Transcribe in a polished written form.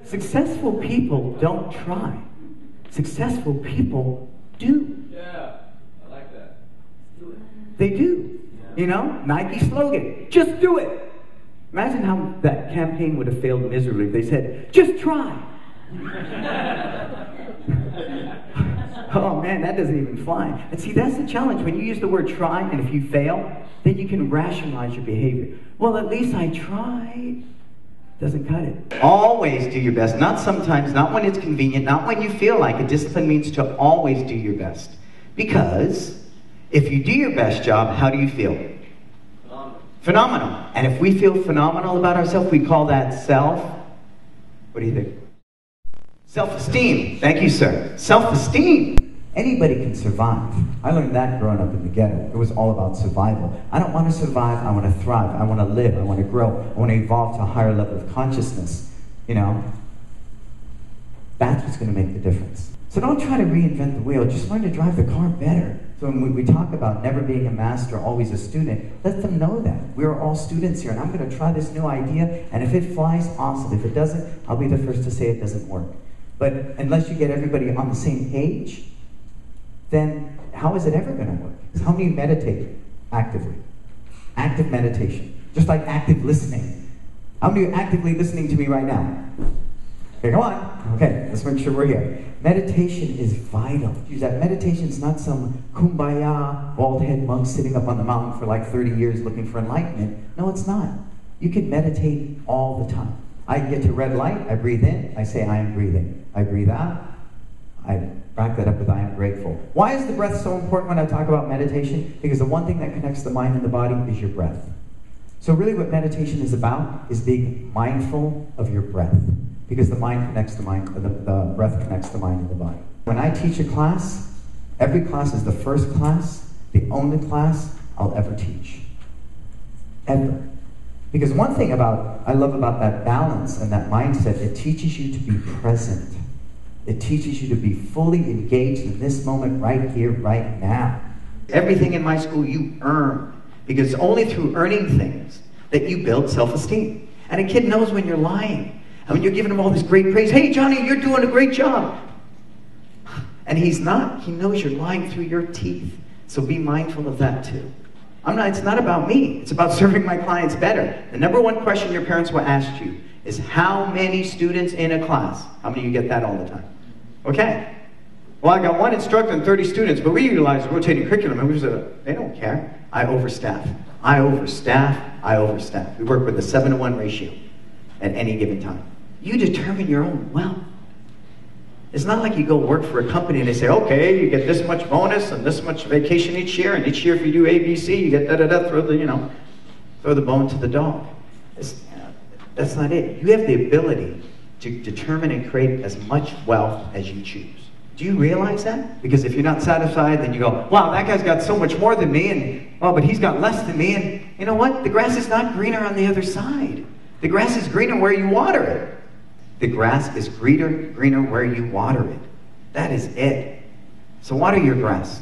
Successful people don't try. Successful people do. Yeah, I like that. Do it. They do. You know, Nike slogan, just do it. Imagine how that campaign would have failed miserably if they said, just try. Oh man, that doesn't even fly. And see, that's the challenge. When you use the word try, and if you fail, then you can rationalize your behavior. Well, at least I tried. Doesn't cut it. Always do your best. Not sometimes, not when it's convenient, not when you feel like it. Discipline means to always do your best. Because if you do your best job, how do you feel? Phenomenal. And if we feel phenomenal about ourselves, we call that what do you think? Self-esteem. Thank you, sir. Self-esteem. Anybody can survive. I learned that growing up in the ghetto. It was all about survival. I don't want to survive, I want to thrive. I want to live, I want to grow. I want to evolve to a higher level of consciousness. You know? That's what's going to make the difference. So don't try to reinvent the wheel. Just learn to drive the car better. So when we talk about never being a master, always a student, let them know that. We're all students here, and I'm going to try this new idea, and if it flies, awesome. If it doesn't, I'll be the first to say it doesn't work. But unless you get everybody on the same page, then how is it ever going to work? How many meditate actively? Active meditation. Just like active listening. How many are actively listening to me right now? Okay, come on. Okay, let's make sure we're here. Meditation is vital. That meditation is not some kumbaya, bald-head monk sitting up on the mountain for like 30 years looking for enlightenment. No, it's not. You can meditate all the time. I get to red light, I breathe in, I say I am breathing. I breathe out, I back that up with I am grateful. Why is the breath so important when I talk about meditation? Because the one thing that connects the mind and the body is your breath. So really what meditation is about is being mindful of your breath. Because the mind connects the mind, the breath connects the mind and the body. When I teach a class, every class is the first class, the only class I'll ever teach. Ever. Because one thing I love about that balance and that mindset, it teaches you to be present. It teaches you to be fully engaged in this moment right here, right now. Everything in my school you earn. Because it's only through earning things that you build self-esteem. And a kid knows when you're lying. I mean, you're giving him all this great praise. Hey, Johnny, you're doing a great job. And he's not. He knows you're lying through your teeth. So be mindful of that too. It's not about me. It's about serving my clients better. The number one question your parents will ask you is how many students in a class? How many of you get that all the time? Okay. Well, I got one instructor and 30 students, but we utilize rotating curriculum. And they don't care. I overstaff. I overstaff. We work with a 7-to-1 ratio at any given time. You determine your own wealth. It's not like you go work for a company and they say, okay, you get this much bonus and this much vacation each year, and each year if you do A, B, C, you get da-da-da, throw the bone to the dog. That's not it. You have the ability to determine and create as much wealth as you choose. Do you realize that? Because if you're not satisfied, then you go, wow, that guy's got so much more than me, and oh, but he's got less than me, and you know what? The grass is not greener on the other side. The grass is greener where you water it. The grass is greener where you water it. That is it. So water your grass.